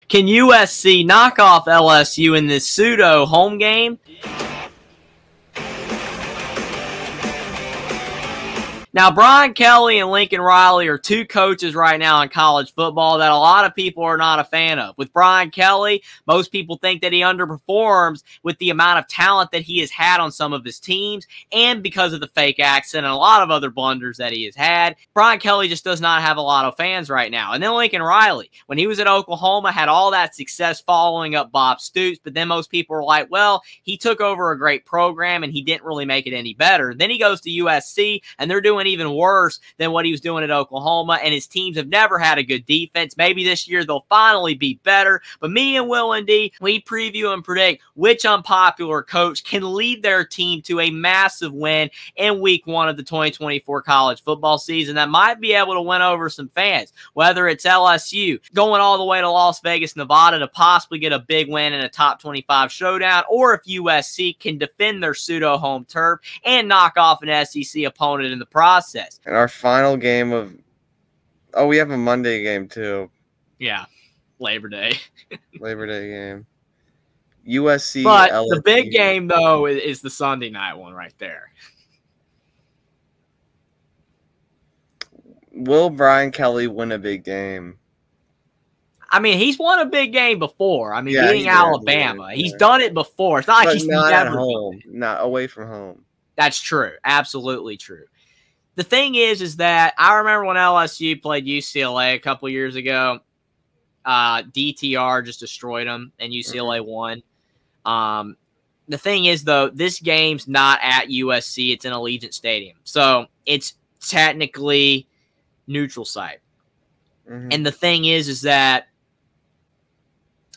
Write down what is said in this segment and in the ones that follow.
Can USC knock off LSU in this pseudo home game? Now, Brian Kelly and Lincoln Riley are two coaches right now in college football that a lot of people are not a fan of. With Brian Kelly, most people think that he underperforms with the amount of talent that he has had on some of his teams and because of the fake accent and a lot of other blunders that he has had. Brian Kelly just does not have a lot of fans right now. And then Lincoln Riley, when he was at Oklahoma, had all that success following up Bob Stoops, but then most people were like, well, he took over a great program and he didn't really make it any better. Then he goes to USC and they're doing even worse than what he was doing at Oklahoma, and his teams have never had a good defense. Maybe this year they'll finally be better, but me and Will and D, we preview and predict which unpopular coach can lead their team to a massive win in week 1 of the 2024 college football season that might be able to win over some fans, whether it's LSU going all the way to Las Vegas, Nevada to possibly get a big win in a top 25 showdown, or if USC can defend their pseudo home turf and knock off an SEC opponent in the process. And our final game of – oh, we have a Monday game too. Yeah, Labor Day. Labor Day game. USC, but LSU. The big game, though, is the Sunday night one right there. Will Brian Kelly win a big game? I mean, he's won a big game before. I mean, Yeah, beating Alabama. He's done it before. It's not like he's not never at home. Not away from home. That's true. Absolutely true. The thing is that I remember when LSU played UCLA a couple years ago, DTR just destroyed them, and UCLA won. The thing is, though, this game's not at USC. It's in Allegiant Stadium. So it's technically neutral site. And the thing is that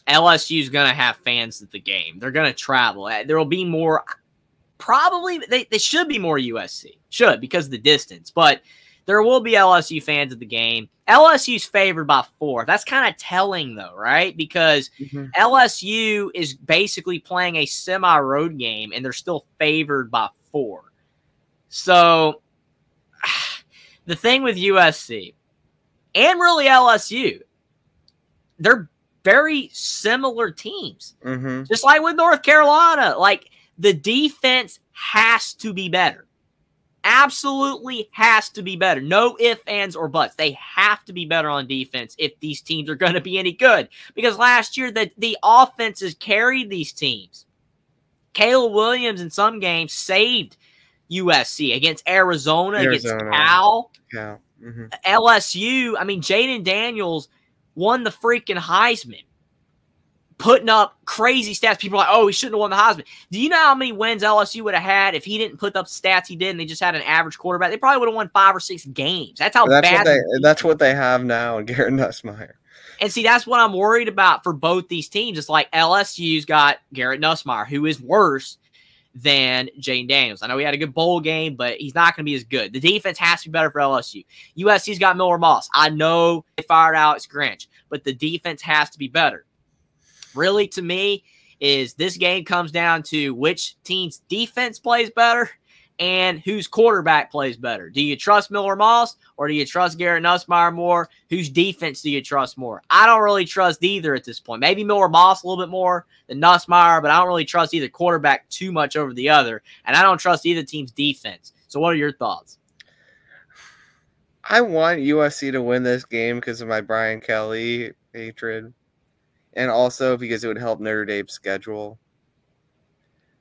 LSU's going to have fans at the game. They're going to travel. There will be more – probably they should be more USC. Should, because of the distance. But there will be LSU fans at the game. LSU's favored by 4. That's kind of telling, though, right? Because LSU is basically playing a semi-road game, and they're still favored by 4. So the thing with USC and really LSU, they're very similar teams. Just like with North Carolina. Like, the defense has to be better. Absolutely has to be better. No ifs, ands, or buts. They have to be better on defense if these teams are going to be any good. Because last year, the offenses carried these teams. Caleb Williams in some games saved USC against Arizona. Against Cal. Yeah. LSU, I mean, Jaden Daniels won the freaking Heisman, putting up crazy stats. People are like, oh, he shouldn't have won the Heisman. Do you know how many wins LSU would have had if he didn't put up stats he did and they just had an average quarterback? They probably would have won 5 or 6 games. That's how bad. That's what they have now in Garrett Nussmeier. And see, that's what I'm worried about for both these teams. It's like LSU's got Garrett Nussmeier, who is worse than Jaden Daniels. I know he had a good bowl game, but he's not going to be as good. The defense has to be better for LSU. USC's got Miller Moss. I know they fired Alex Grinch, but the defense has to be better. Really, to me, is this game comes down to which team's defense plays better and whose quarterback plays better. Do you trust Miller Moss or do you trust Garrett Nussmeier more? Whose defense do you trust more? I don't really trust either at this point. Maybe Miller Moss a little bit more than Nussmeier, but I don't really trust either quarterback too much over the other, and I don't trust either team's defense. So what are your thoughts? I want USC to win this game because of my Brian Kelly hatred. And also because it would help Notre Dame's schedule.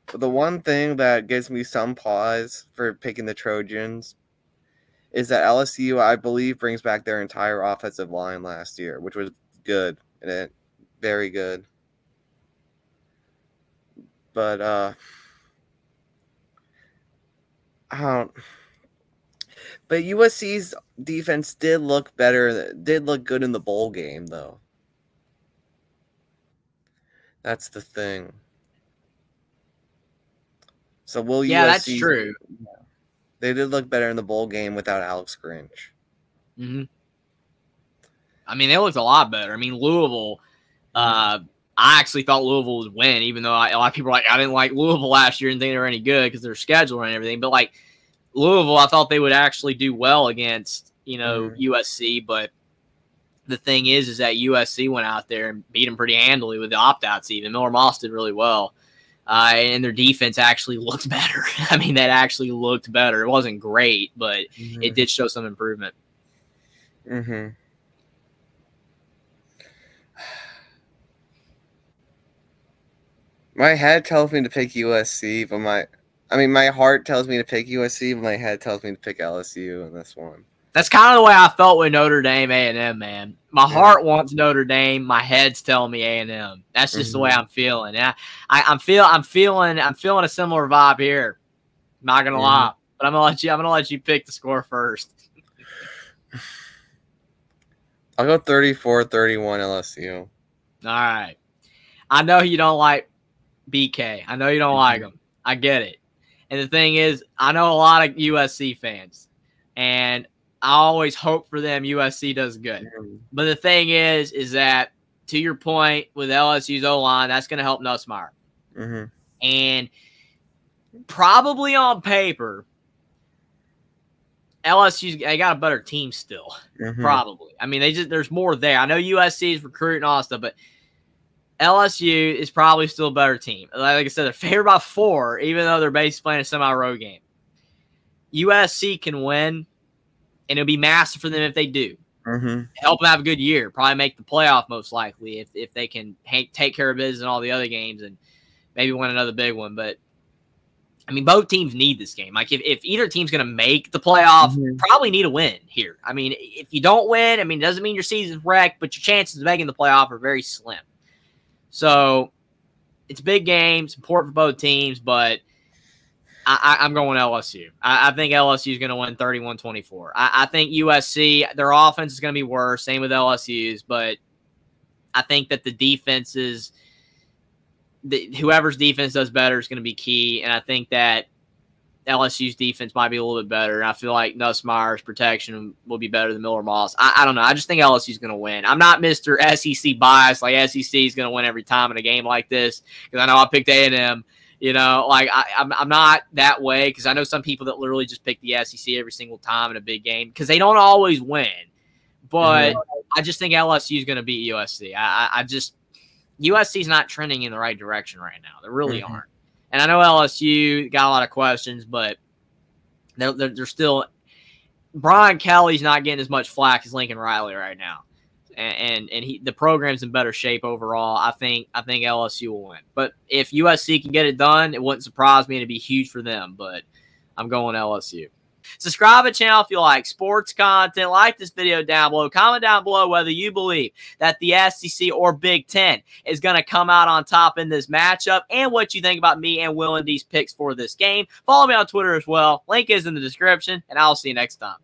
But the one thing that gives me some pause for picking the Trojans is that LSU, I believe, brings back their entire offensive line last year, which was good. Very good. But, But USC's defense did look better. Did look good in the bowl game, though. That's the thing. So will USC? Yeah, that's true. They did look better in the bowl game without Alex Grinch. I mean, they looked a lot better. I mean, Louisville. I actually thought Louisville would win, even though a lot of people are like, I didn't like Louisville last year and think they were any good because their schedule and everything. But like Louisville, I thought they would actually do well against USC, but the thing is that USC went out there and beat them pretty handily with the opt-outs even. Miller Moss did really well. And their defense actually looked better. I mean, that actually looked better. It wasn't great, but it did show some improvement. Mm-hmm. My head tells me to pick USC, but my heart tells me to pick USC, but my head tells me to pick LSU in this one. That's kind of the way I felt with Notre Dame A&M, man. My heart wants Notre Dame. My head's telling me A&M. That's just the way I'm feeling. And I'm feeling a similar vibe here. Not gonna lie, but I'm gonna let you pick the score first. I'll go 34-31 LSU. All right. I know you don't like BK. I know you don't like him. I get it. And the thing is, I know a lot of USC fans, and I always hope for them USC does good. But the thing is that, to your point, with LSU's O-line, that's going to help Nussmeier. And probably on paper, they got a better team still. Probably. I mean, there's more there. I know USC is recruiting all stuff, but LSU is probably still a better team. Like I said, they're favored by 4, even though they're basically playing a semi-road game. USC can win, and it'll be massive for them if they do. Help them have a good year. Probably make the playoff most likely if they can take care of business in all the other games and maybe win another big one. But, I mean, both teams need this game. Like, if either team's going to make the playoff, probably need a win here. I mean, if you don't win, I mean, it doesn't mean your season's wrecked, but your chances of making the playoff are very slim. So, it's big games, important for both teams, but I'm going LSU. I think LSU is going to win 31-24. I think USC, their offense is going to be worse. Same with LSU's, but I think that the defenses, whoever's defense does better is going to be key, and I think that LSU's defense might be a little bit better. And I feel like Nussmeier's protection will be better than Miller Moss. I don't know. I just think LSU is going to win. I'm not Mr. SEC bias, like SEC is going to win every time in a game like this, because I know I picked A&M. You know, like I'm not that way, because I know some people that literally just pick the SEC every single time in a big game because they don't always win. But I just think LSU is going to beat USC. USC's not trending in the right direction right now. They really aren't. And I know LSU got a lot of questions, but they're still – Brian Kelly's not getting as much flack as Lincoln Riley right now. And the program's in better shape overall. I think LSU will win. But if USC can get it done, it wouldn't surprise me, and it'd be huge for them. But I'm going LSU. Subscribe to the channel if you like sports content. Like this video down below. Comment down below whether you believe that the SEC or Big Ten is going to come out on top in this matchup, and what you think about me and Will and D's picks for this game. Follow me on Twitter as well. Link is in the description, and I'll see you next time.